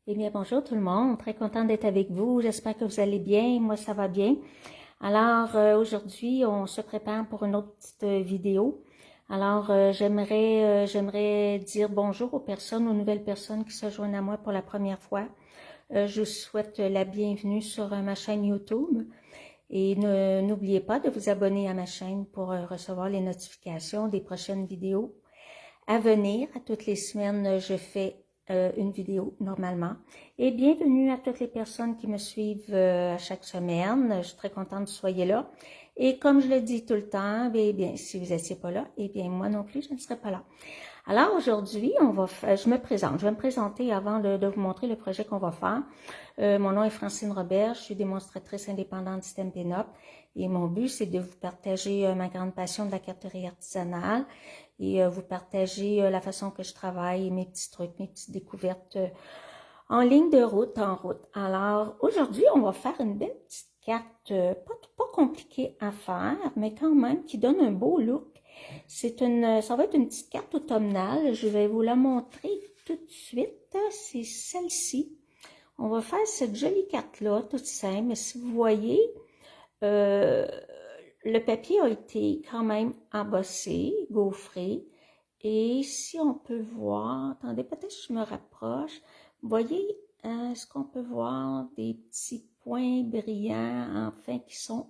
Eh bien, bonjour tout le monde, très contente d'être avec vous. J'espère que vous allez bien. Moi, ça va bien. Alors, aujourd'hui, on se prépare pour une autre petite vidéo. Alors, j'aimerais dire bonjour aux personnes, aux nouvelles personnes qui se joignent à moi pour la première fois. Je vous souhaite la bienvenue sur ma chaîne YouTube. Et n'oubliez pas de vous abonner à ma chaîne pour recevoir les notifications des prochaines vidéos à venir. À toutes les semaines, je fais une vidéo normalement. Et bienvenue à toutes les personnes qui me suivent à chaque semaine. Je suis très contente que vous soyez là. Et comme je le dis tout le temps, bien, si vous n'étiez pas là, eh bien, moi non plus, je ne serai pas là. Alors aujourd'hui, je me présente. Je vais me présenter avant de vous montrer le projet qu'on va faire. Mon nom est Francine Robert, je suis démonstratrice indépendante du Stampin' Up et mon but, c'est de vous partager ma grande passion de la carterie artisanale et vous partager la façon que je travaille, mes petits trucs, mes petites découvertes en ligne de route, en route. Alors aujourd'hui, on va faire une belle petite carte, pas compliquée à faire, mais quand même qui donne un beau look. Ça va être une petite carte automnale. Je vais vous la montrer tout de suite. C'est celle-ci. On va faire cette jolie carte-là, toute simple. Mais si vous voyez, le papier a été quand même embossé, gaufré. Et si on peut voir, attendez, peut-être que je me rapproche. Vous voyez, est-ce qu'on peut voir des petits points brillants, enfin, qui sont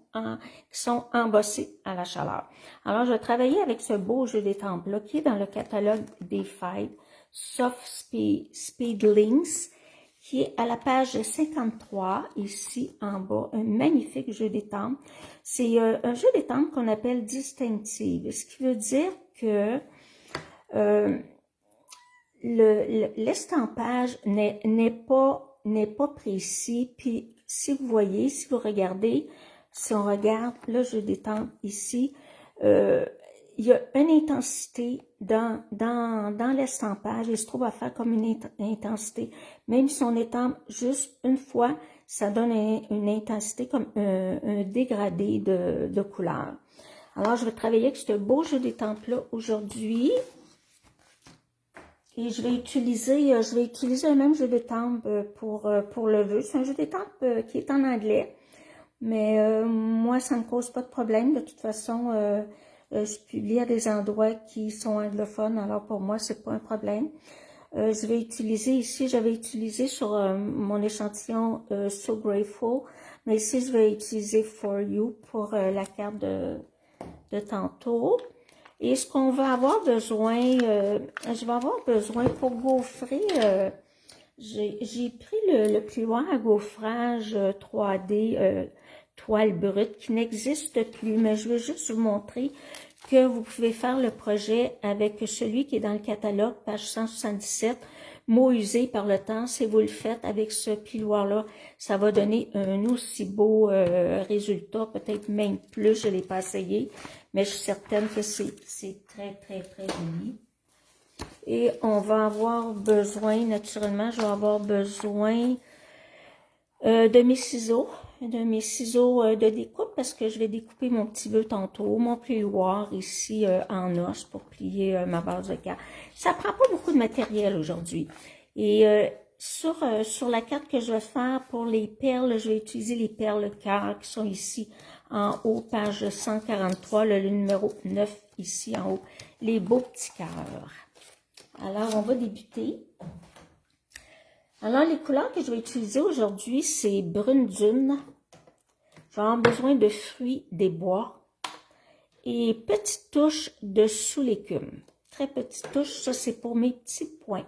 embossés à la chaleur. Alors, je vais travailler avec ce beau jeu d'étampes-là qui est dans le catalogue des fêtes Soft Speedlings, qui est à la page 53, ici en bas, un magnifique jeu d'étampes. C'est un jeu d'étampes qu'on appelle distinctive, ce qui veut dire que l'estampage n'est pas précis. Puis si vous voyez, si vous regardez, si on regarde le jeu d'étampes ici, il y a une intensité dans l'estampage. Il se trouve à faire comme une intensité. Même si on étampe juste une fois, ça donne une intensité comme un dégradé de couleur. Alors, je vais travailler avec ce beau jeu d'étampes-là aujourd'hui. Et je vais utiliser le même jeu d'étampes pour le vœu. C'est un jeu d'étampes qui est en anglais. Mais moi, ça ne me cause pas de problème. De toute façon, je publie à des endroits qui sont anglophones. Alors, pour moi, c'est pas un problème. Je vais utiliser ici, j'avais utilisé sur mon échantillon So Grateful. Mais ici, je vais utiliser For You pour la carte de tantôt. Et ce qu'on va avoir besoin, je vais avoir besoin pour gaufrer, j'ai pris le plioir à gaufrage 3D toile brute qui n'existe plus, mais je veux juste vous montrer que vous pouvez faire le projet avec celui qui est dans le catalogue, page 177, mots usés par le temps. Si vous le faites avec ce plioir-là, ça va donner un aussi beau résultat, peut-être même plus, je ne l'ai pas essayé, mais je suis certaine que c'est très, très, très joli. Et on va avoir besoin, naturellement, je vais avoir besoin de mes ciseaux de découpe parce que je vais découper mon petit vœu tantôt, mon plioir ici en os pour plier ma base de carte. Ça prend pas beaucoup de matériel aujourd'hui. Et sur la carte que je vais faire pour les perles, je vais utiliser les perles cœur qui sont ici en haut, page 143, le numéro 9 ici en haut, les beaux petits cœurs. Alors, on va débuter. Alors, les couleurs que je vais utiliser aujourd'hui, c'est brune dune. Je vais avoir besoin de fruits des bois et petite touche de sous-légumes. Très petite touche, ça c'est pour mes petits points.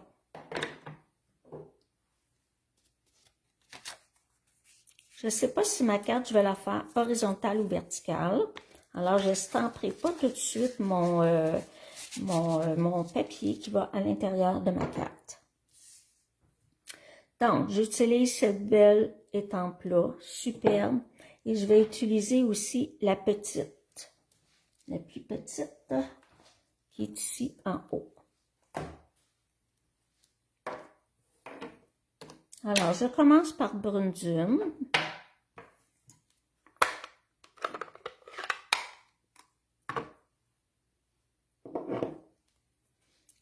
Je ne sais pas si ma carte, je vais la faire horizontale ou verticale. Alors, je n'estamperai pas tout de suite mon papier qui va à l'intérieur de ma carte. Donc, j'utilise cette belle étampe-là, superbe. Et je vais utiliser aussi la petite, la plus petite, qui est ici en haut. Alors, je commence par brune dune.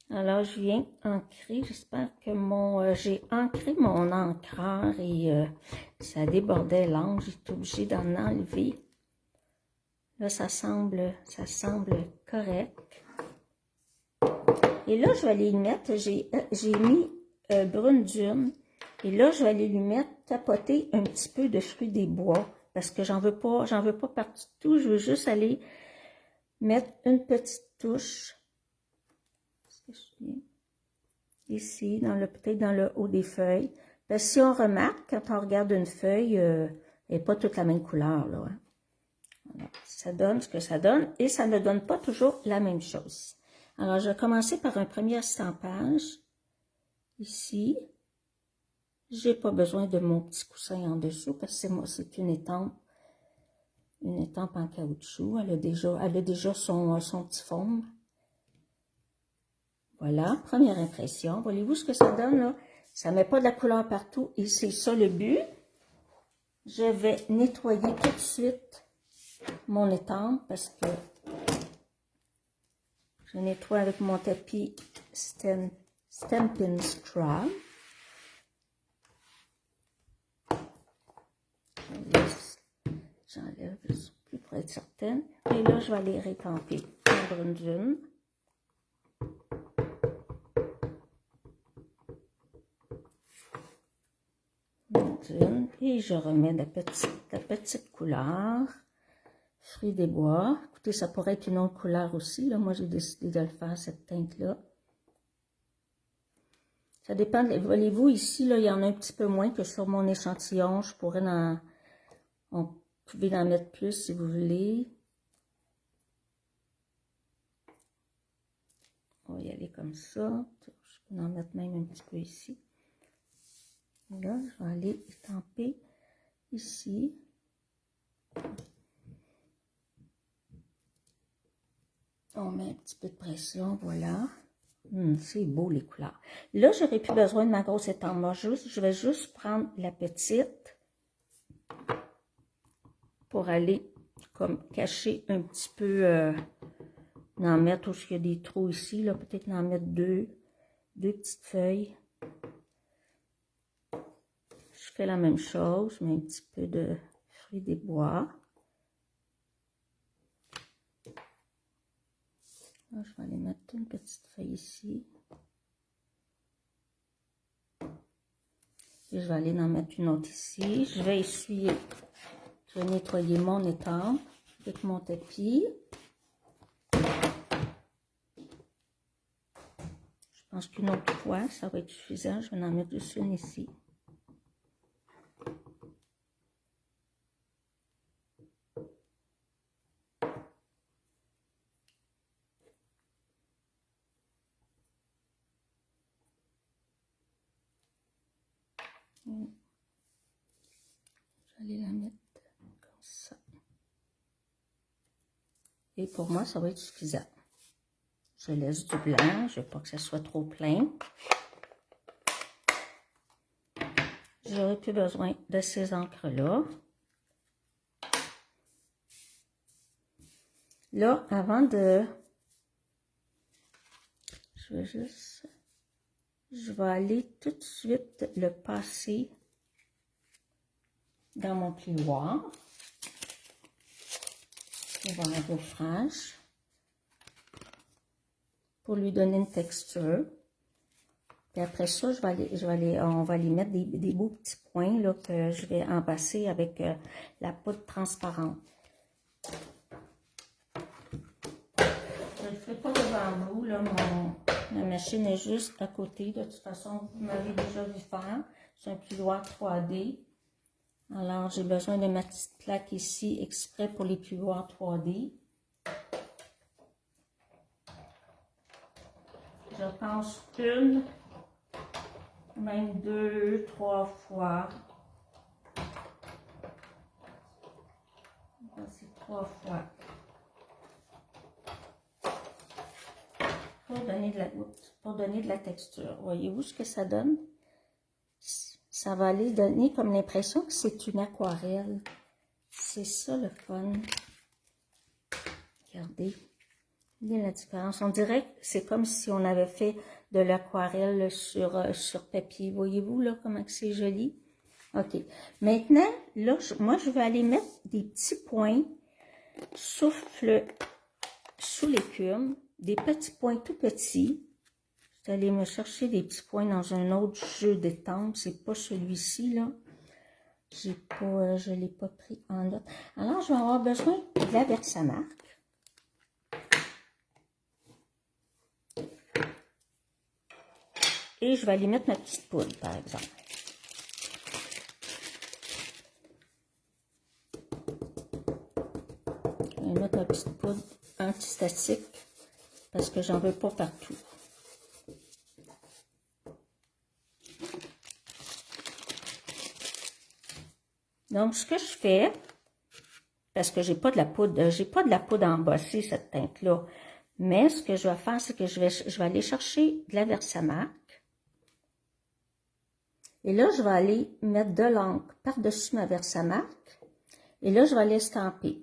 Alors, Alors, je viens ancrer. J'espère que j'ai ancré mon encreur et ça débordait l'angle. J'étais obligée d'en enlever. Là, ça semble correct. Et là, je vais aller y mettre, j'ai mis brune dune. Et là, je vais aller lui mettre, tapoter un petit peu de fruits des bois. Parce que j'en veux pas partout. Je veux juste aller mettre une petite touche. Ici, peut-être dans le haut des feuilles. Parce que si on remarque, quand on regarde une feuille, elle n'est pas toute la même couleur, là. Hein. Voilà. Ça donne ce que ça donne. Et ça ne donne pas toujours la même chose. Alors, je vais commencer par un premier estampage. Ici. J'ai pas besoin de mon petit coussin en dessous parce que c'est une étampe en caoutchouc. Elle a déjà son petit fond. Voilà, première impression. Voyez-vous ce que ça donne là? Ça ne met pas de la couleur partout et c'est ça le but. Je vais nettoyer tout de suite mon étampe parce que je nettoie avec mon tapis Stampin' Scrub. J'enlève plus pour être certaine. Et là, je vais aller rétamper en brune dune. Et je remets la petite couleur. Fruits des bois. Écoutez, ça pourrait être une autre couleur aussi. Là. Moi, j'ai décidé de le faire, cette teinte-là. Ça dépend. Voyez-vous, ici, là, il y en a un petit peu moins que sur mon échantillon. Je pourrais vous pouvez en mettre plus si vous voulez. On va y aller comme ça. Je peux en mettre même un petit peu ici. Là, je vais aller étamper ici. On met un petit peu de pression, voilà. C'est beau les couleurs. Là, j'aurais plus besoin de ma grosse étampe. Moi, je vais juste prendre la petite pour aller comme cacher un petit peu, en mettre où il y a des trous ici, là, peut-être en mettre deux petites feuilles. Je fais la même chose, je mets un petit peu de fruits des bois. Là, je vais aller mettre une petite feuille ici. Et je vais aller en mettre une autre ici. Je vais essuyer, je vais nettoyer mon étampe avec mon tapis. Je pense qu'une autre fois, ça va être suffisant. Je vais en mettre juste une ici. Je vais aller la mettre comme ça. Et pour moi, ça va être suffisant. Je laisse du blanc, je ne veux pas que ça soit trop plein. J'aurai plus besoin de ces encres-là. Là, avant de... Je vais aller tout de suite le passer dans mon plioir. On va mettre au franche pour lui donner une texture. Puis après ça, on va aller mettre des beaux petits points là, que je vais empasser avec la poudre transparente. Je ne le ferai pas devant vous, là, ma machine est juste à côté. De toute façon, vous m'avez déjà vu faire. C'est un plioir 3D. Alors, j'ai besoin de ma petite plaque ici, exprès pour les plioirs 3D. Je pense une, même 2, 3 fois. C'est 3 fois. Pour donner de la texture. Voyez-vous ce que ça donne? Ça va aller donner comme l'impression que c'est une aquarelle. C'est ça le fun. Regardez. Bien la différence. On dirait que c'est comme si on avait fait de l'aquarelle sur papier. Voyez-vous là comment c'est joli? OK. Maintenant, là, moi, je vais aller mettre des petits points souffle sous l'écume, des petits points tout petits. Je vais aller me chercher des petits points dans un autre jeu d'étampe. C'est pas celui-ci, là. Je ne l'ai pas pris en note. Alors, je vais avoir besoin de la Versamark. Et je vais aller mettre ma petite poudre, par exemple. Je vais mettre ma petite poudre antistatique parce que j'en veux pas partout. Donc, ce que je fais, parce que j'ai pas de la poudre embossée, cette teinte-là, mais ce que je vais faire, c'est que je vais aller chercher de la Versamark. Et là, je vais aller mettre de l'encre par-dessus ma Versamark. Et là, je vais aller estamper.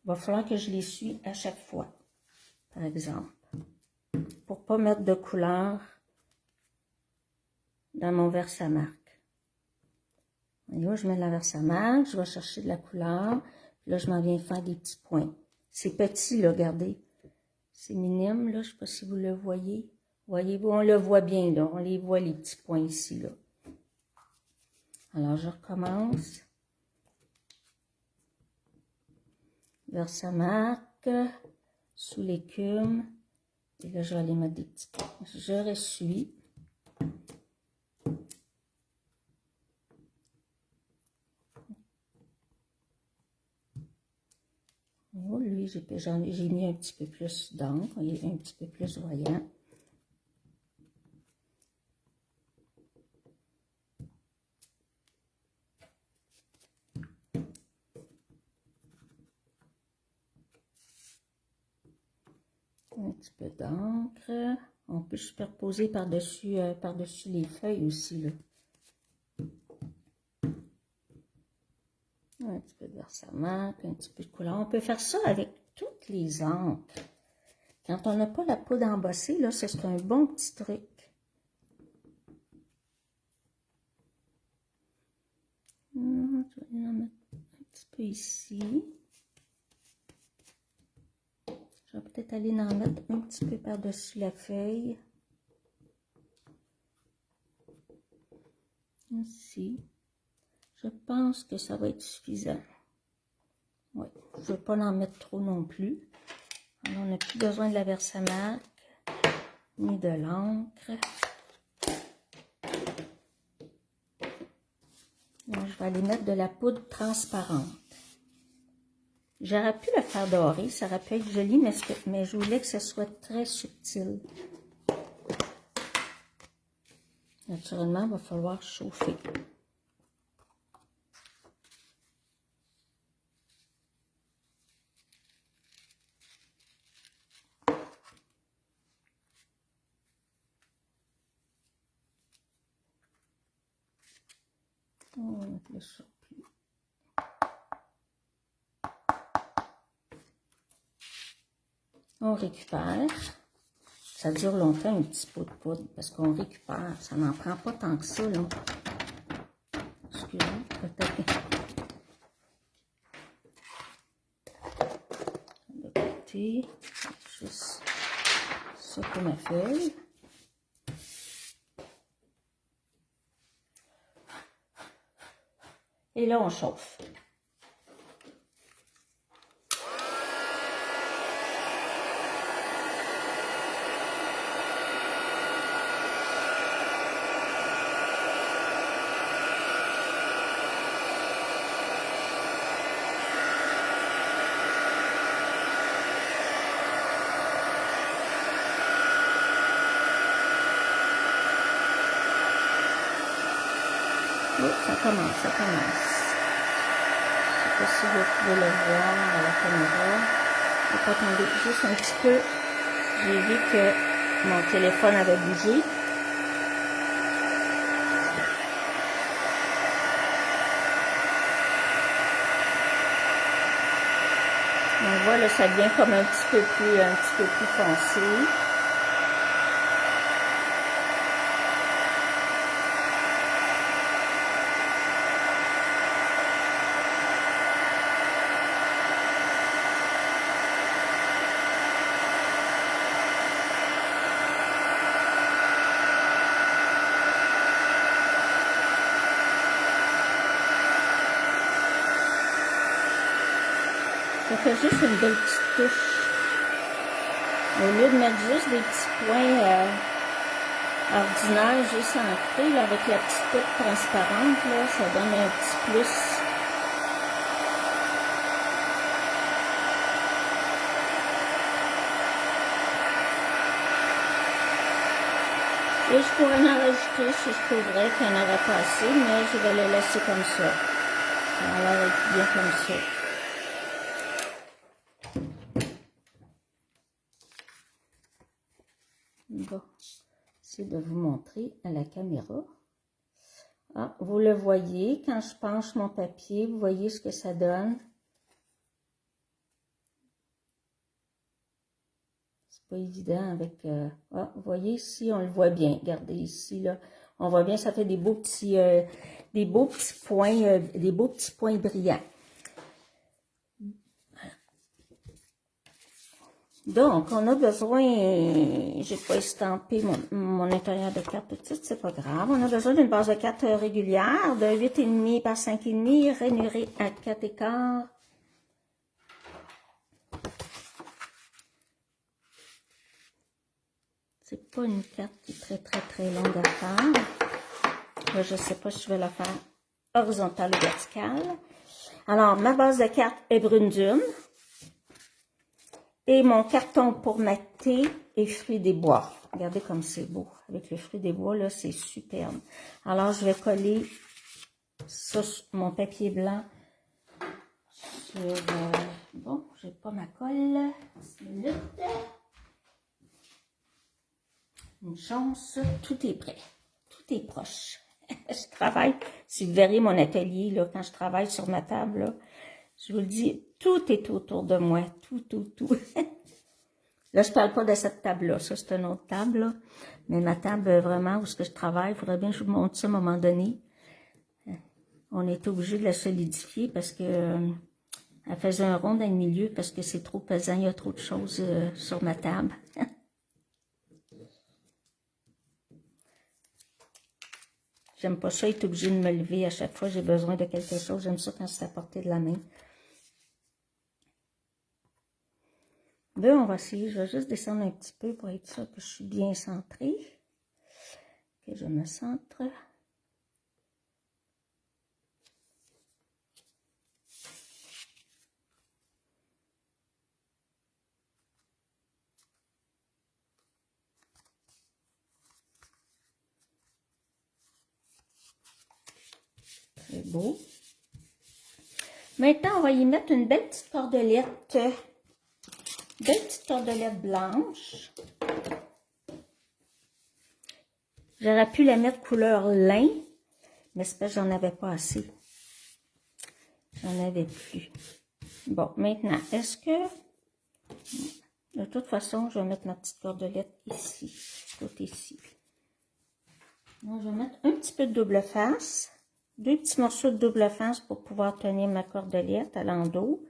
Il va falloir que je l'essuie à chaque fois, par exemple, pour ne pas mettre de couleur dans mon Versamark. Et là, je mets de la Versamark, je vais chercher de la couleur. Puis là, je m'en viens faire des petits points. C'est petit, là, regardez. C'est minime, là, je ne sais pas si vous le voyez. Voyez-vous, on le voit bien, là. On les voit, les petits points ici, là. Alors, je recommence. Versamark, sous l'écume. Et là, je vais aller mettre des petits points. Je ressuie. Oh, lui, j'ai mis un petit peu plus d'encre, un petit peu plus voyant. Un petit peu d'encre. On peut superposer par-dessus les feuilles aussi, là. Un petit peu de Versamark, un petit peu de couleur. On peut faire ça avec toutes les encres. Quand on n'a pas la poudre embossée, là, c'est un bon petit truc. Je vais en mettre un petit peu ici. Je vais peut-être aller en mettre un petit peu par-dessus la feuille. Ici. Je pense que ça va être suffisant. Oui, je ne veux pas en mettre trop non plus. Alors, on n'a plus besoin de la Versamark, ni de l'encre. Donc, je vais aller mettre de la poudre transparente. J'aurais pu le faire doré, ça aurait pu être joli, mais je voulais que ce soit très subtil. Naturellement, il va falloir chauffer. On va mettre le surplus. On récupère. Ça dure longtemps un petit pot de poudre parce qu'on récupère. Ça n'en prend pas tant que ça, là. Excusez, peut-être. De côté. Juste ça pour ma feuille. Et là, on chauffe. Oui, ça commence, ça commence. Je ne sais pas si vous pouvez le voir à la caméra. Je vais attendre juste un petit peu. J'ai vu que mon téléphone avait bougé. On voit là, ça devient comme un petit peu plus foncé. Ça fait juste une belle petite touche. Au lieu de mettre juste des petits points ordinaires, juste ancrés, là, avec la petite poudre transparente, là, ça donne un petit plus. Et je pourrais en rajouter si je trouverais qu'il n'y en aurait pas assez, mais je vais le laisser comme ça. Ça a l'air d'être bien comme ça. Bon, j'essaie de vous montrer à la caméra. Ah, vous le voyez, quand je penche mon papier, vous voyez ce que ça donne. C'est pas évident avec... Ah, vous voyez ici, on le voit bien. Regardez ici, là. On voit bien, ça fait des beaux petits points brillants. Donc, on a besoin, j'ai pas estampé mon intérieur de carte petite, c'est pas grave. On a besoin d'une base de cartes régulière de 8,5 par 5,5, rainurée à 4 écarts. C'est pas une carte qui est très longue à faire. Là, je sais pas si je vais la faire horizontale ou verticale. Alors, ma base de cartes est brune dune. Et mon carton pour ma thé et fruits des bois. Regardez comme c'est beau. Avec le fruit des bois, là, c'est superbe. Alors, je vais coller ça sur mon papier blanc sur... bon, j'ai pas ma colle. Une chance, tout est prêt. Tout est proche. Je travaille, si vous verrez mon atelier, là, quand je travaille sur ma table, là, je vous le dis, tout est autour de moi. Tout. Là, je parle pas de cette table-là. Ça, c'est une autre table, là. Mais ma table, vraiment, où est-ce que je travaille, il faudrait bien que je vous montre ça à un moment donné. On est obligé de la solidifier parce que elle faisait un rond dans le milieu parce que c'est trop pesant. Il y a trop de choses sur ma table. J'aime pas ça, être obligé de me lever à chaque fois. J'ai besoin de quelque chose. J'aime ça quand c'est à portée de la main. Là, on va essayer. Je vais juste descendre un petit peu pour être sûr que je suis bien centrée. Que je me centre. C'est beau. Maintenant, on va y mettre une belle petite cordelette. Belle petite cordelette blanche. J'aurais pu la mettre couleur lin, mais c'est parce que j'en avais pas assez. J'en avais plus. Bon, maintenant, est-ce que... De toute façon, je vais mettre ma petite cordelette ici, tout ici. Donc, je vais mettre un petit peu de double face. 2 petits morceaux de double face pour pouvoir tenir ma cordelette à l'endos.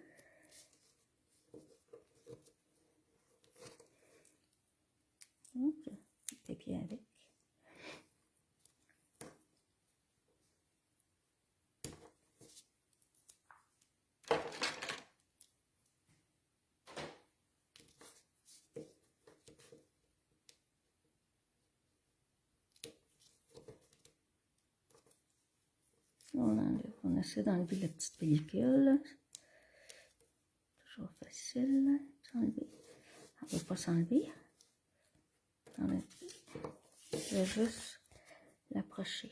C'était bien avec. On essaie d'enlever la petite pellicule. Toujours facile. S'enlever. Elle ne va pas s'enlever. Je vais juste l'approcher.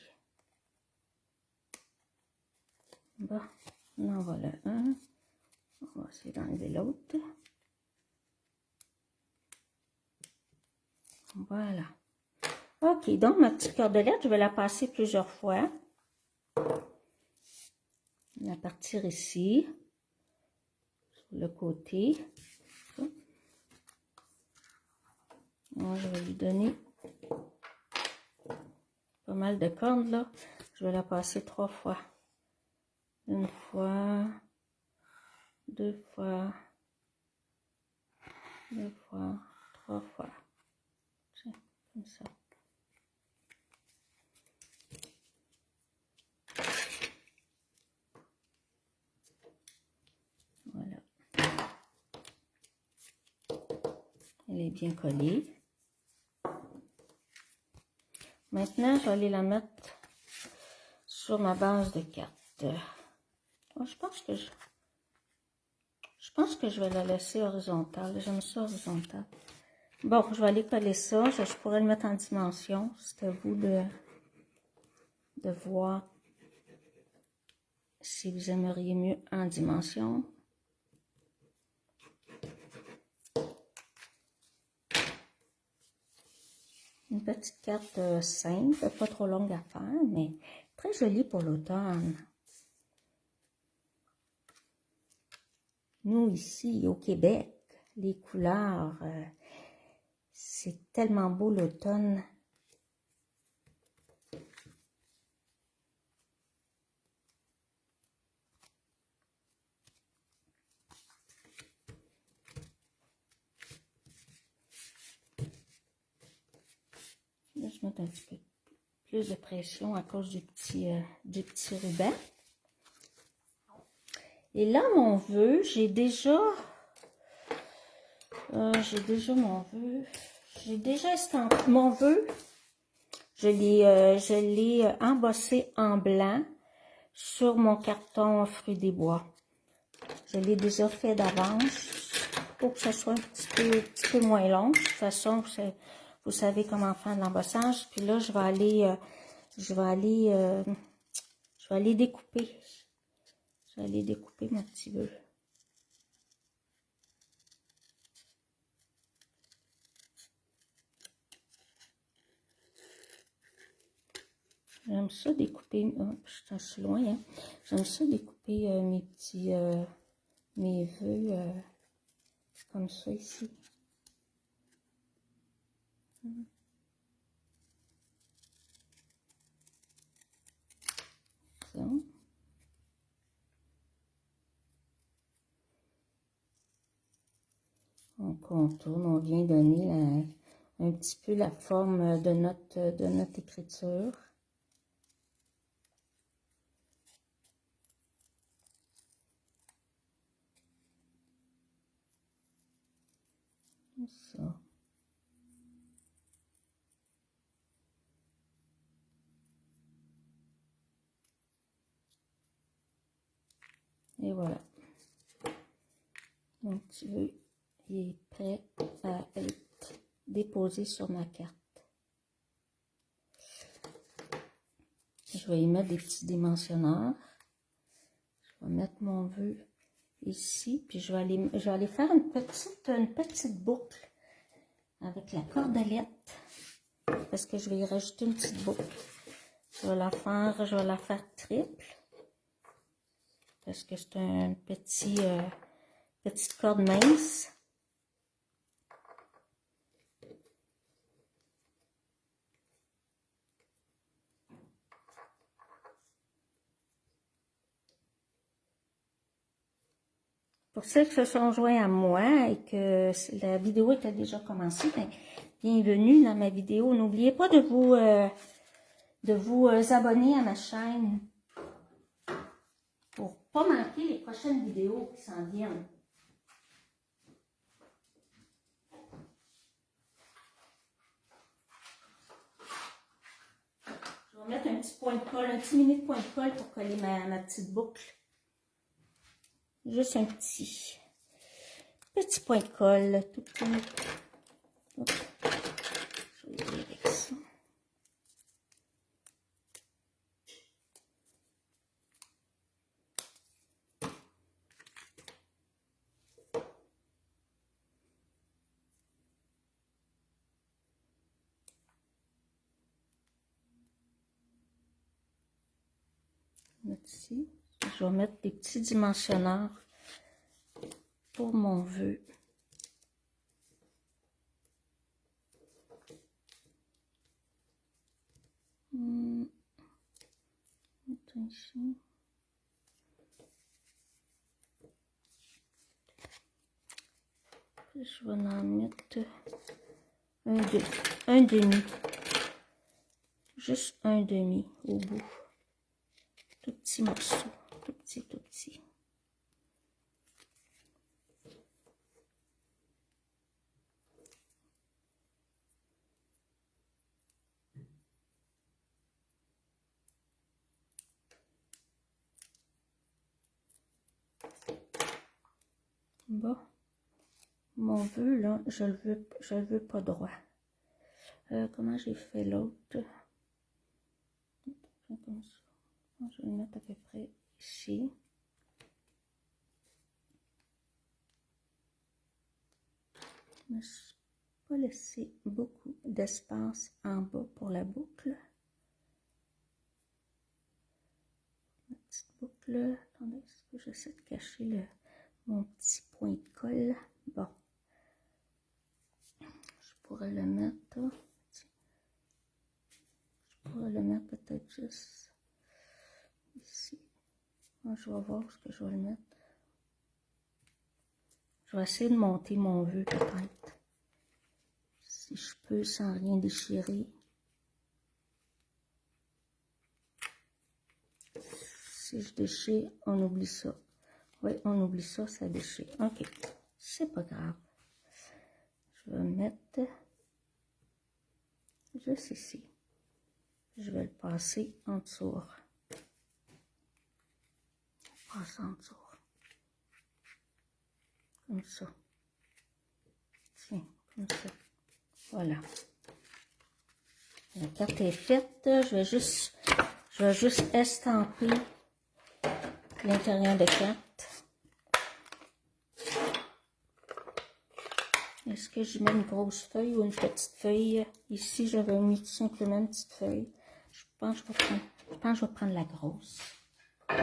Bon, là, voilà un. On va essayer d'enlever l'autre. Voilà. Ok, donc ma petite cordelette, je vais la passer plusieurs fois. La partir ici. le côté. Ça. Moi, je vais lui donner pas mal de cordes là. Je vais la passer 3 fois. 1 fois, 2 fois, 2 fois, 3 fois. Tiens, comme ça. Voilà. Elle est bien collée. Maintenant, je vais aller la mettre sur ma base de cartes. Oh, je pense que je vais la laisser horizontale. J'aime ça horizontale. Bon, je vais aller coller ça. Je pourrais le mettre en dimension. C'est à vous de voir si vous aimeriez mieux en dimension. Une petite carte simple, pas trop longue à faire, mais très jolie pour l'automne. Nous, ici, au Québec, les couleurs, c'est tellement beau l'automne. Là, je mets un petit peu plus de pression à cause du petit ruban. Et là, mon vœu, j'ai déjà mon vœu. J'ai déjà estampé mon vœu. Je l'ai embossé en blanc sur mon carton fruits des bois. Je l'ai déjà fait d'avance pour que ce soit un petit peu moins long. De toute façon, vous savez comment faire de l'embossage. Puis là, je vais aller découper. Je vais aller découper mon petit vœu. J'aime ça découper, oh, je suis loin, hein. J'aime ça découper mes vœux comme ça ici. Ça. On contourne, on vient donner un petit peu la forme de notre écriture. Comme ça. Et voilà. Mon petit vœu est prêt à être déposé sur ma carte. Je vais y mettre des petits dimensionneurs. Je vais mettre mon vœu ici, puis je vais aller faire une petite boucle avec la cordelette, parce que je vais y rajouter une petite boucle. Je vais la faire triple, parce que c'est un petite corde mince. Pour ceux qui se sont joints à moi et que la vidéo était déjà commencée, ben, bienvenue dans ma vidéo. N'oubliez pas de vous abonner à ma chaîne pour ne pas manquer les prochaines vidéos qui s'en viennent. Je vais mettre un petit point de colle, un petit mini point de colle pour coller ma petite boucle. Juste un petit point de colle, tout petit. Hop. Je vais y aller avec ça. Ici. Je vais mettre des petits dimensionneurs pour mon vœu. Ici. Je vais en mettre un demi. Juste un demi au bout. Tout petit morceau. Tout petit, tout petit. Bon. Mon vœu, là, je le veux pas droit. Comment j'ai fait l'autre? Comme ça. Je vais le mettre à peu près ici. Je ne me suis pas laissé beaucoup d'espace en bas pour la boucle. La petite boucle. Attendez, est-ce que j'essaie de cacher mon petit point de colle? Bon. Je pourrais le mettre. Je pourrais le mettre peut-être juste ici. Je vais voir ce que je vais le mettre. Je vais essayer de monter mon vœu peut-être. Si je peux sans rien déchirer. Si je déchire, on oublie ça. Oui, on oublie ça, ça déchire. Ok, c'est pas grave. Je vais mettre juste ici. Je vais le passer en dessous. Passer en dessous. Comme ça. Tiens, comme ça. Voilà. La carte est faite. Je vais juste estamper l'intérieur de carte. Est-ce que je mets une grosse feuille ou une petite feuille? Ici, j'avais mis tout simplement une petite feuille. Je pense que je vais prendre la grosse. Je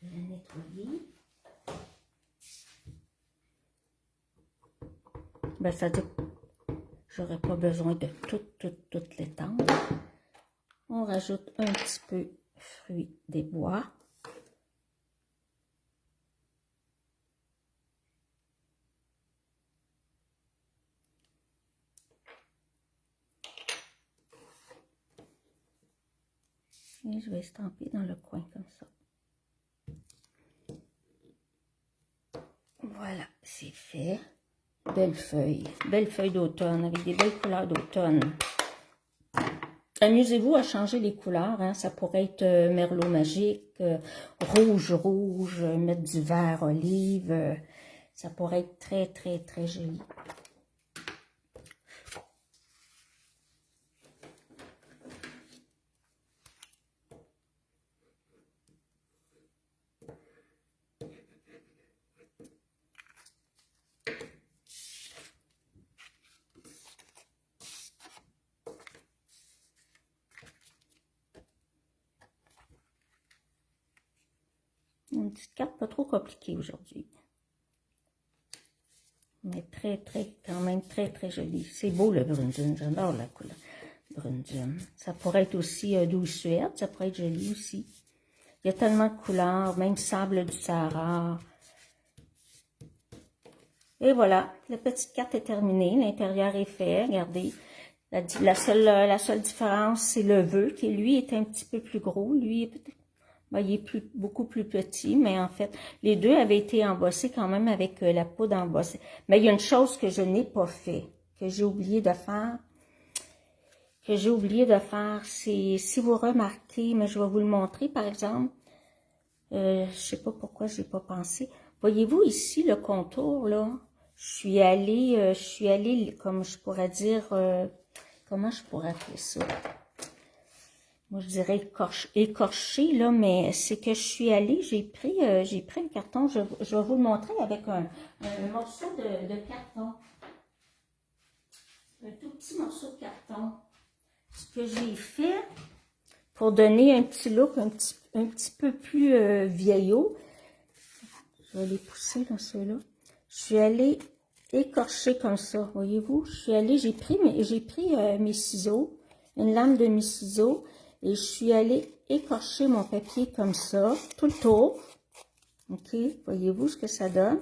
vais la nettoyer. Ben, ça dit, j'aurais pas besoin de toute l'étendre. On rajoute un petit peu fruits des bois. Et je vais estamper dans le coin comme ça. Voilà, c'est fait. Belle feuille d'automne avec des belles couleurs d'automne. Amusez-vous à changer les couleurs, hein? Ça pourrait être merlot magique, rouge, mettre du vert olive. Ça pourrait être très, très, très joli. Une petite carte pas trop compliquée aujourd'hui. Mais quand même très, très jolie. C'est beau le brunzune, j'adore la couleur brunzune. Ça pourrait être aussi douce Suède, ça pourrait être joli aussi. Il y a tellement de couleurs, même sable du Sahara. Et voilà, la petite carte est terminée, l'intérieur est fait, regardez. La seule différence, c'est le vœu, qui lui est un petit peu plus gros. Lui, ben, il est beaucoup plus petit, mais en fait, les deux avaient été embossés quand même avec la poudre embossée. Mais il y a une chose que je n'ai pas fait, que j'ai oublié de faire. C'est, si vous remarquez, mais je vais vous le montrer, par exemple, je sais pas pourquoi j'ai pas pensé. Voyez-vous ici le contour, là? Je suis allée, comme je pourrais dire, comment je pourrais appeler ça? Moi, je dirais écorché, là, mais c'est que je suis allée, j'ai pris un carton, je vais vous le montrer avec un morceau de carton. Un tout petit morceau de carton. Ce que j'ai fait pour donner un petit look un petit peu plus vieillot, Je vais les pousser dans ceux-là. Je suis allée écorcher comme ça, voyez-vous? Je suis allée, j'ai pris mes ciseaux, une lame de mes ciseaux, et je suis allée écorcher mon papier comme ça, tout le tour. OK? Voyez-vous ce que ça donne?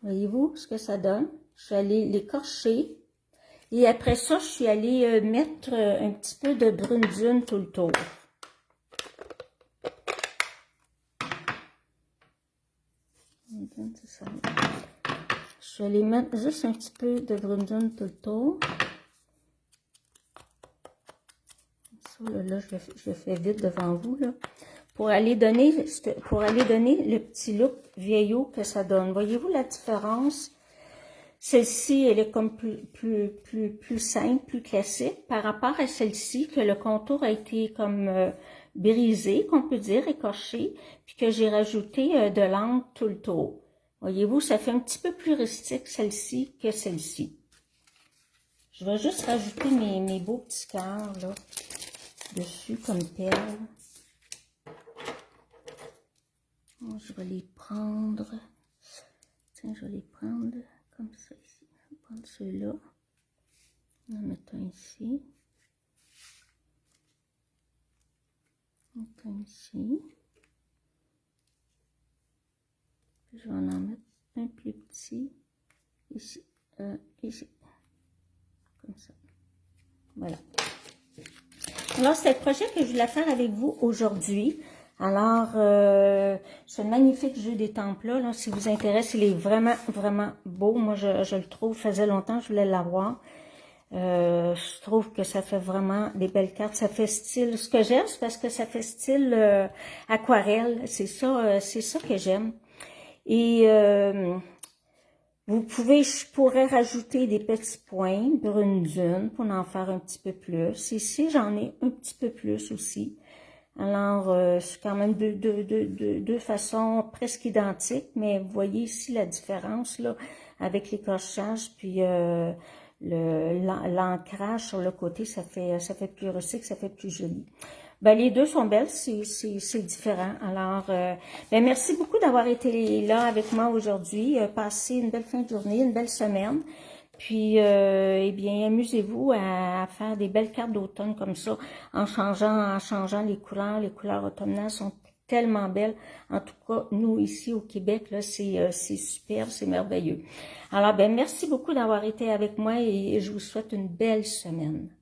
Voyez-vous ce que ça donne? Je suis allée l'écorcher. Et après ça, je suis allée mettre un petit peu de brune dune tout le tour. Je suis allée mettre juste un petit peu de brune dune tout le tour. Ça, là, je le fais vite devant vous, là. Pour aller donner le petit look vieillot que ça donne. Voyez-vous la différence? Celle-ci, elle est comme plus simple, plus classique, par rapport à celle-ci, que le contour a été comme brisé, qu'on peut dire, écorché, puis que j'ai rajouté de l'encre tout le tour. Voyez-vous, ça fait un petit peu plus rustique, celle-ci, que celle-ci. Je vais juste rajouter mes beaux petits cœurs, là, dessus, comme perles. Je vais les prendre. Tiens, je vais les prendre comme ça ici. Je vais prendre ceux-là. On en mettre un ici. Un ici. Puis je vais en mettre un plus petit ici. Ici. Comme ça. Voilà. Alors, c'est le projet que je voulais faire avec vous aujourd'hui. Alors, ce magnifique jeu des temples là, si vous intéresse, il est vraiment, vraiment beau. Moi, je le trouve, faisait longtemps que je voulais l'avoir. Je trouve que ça fait vraiment des belles cartes. Ça fait style, ce que j'aime, c'est parce que ça fait style aquarelle. C'est ça que j'aime. Et je pourrais rajouter des petits points, brune dune, pour en faire un petit peu plus. Ici, j'en ai un petit peu plus aussi. Alors, c'est quand même deux façons presque identiques, mais vous voyez ici la différence, là, avec l'écorchage, puis l'ancrage sur le côté, ça fait plus rustique, ça fait plus joli. Ben, les deux sont belles, c'est différent. Alors, ben, merci beaucoup d'avoir été là avec moi aujourd'hui. Passez une belle fin de journée, une belle semaine. Puis, eh bien, amusez-vous à faire des belles cartes d'automne comme ça, en changeant les couleurs. Les couleurs automnales sont tellement belles. En tout cas, nous, ici au Québec, là, c'est superbe, c'est merveilleux. Alors, ben, merci beaucoup d'avoir été avec moi et je vous souhaite une belle semaine.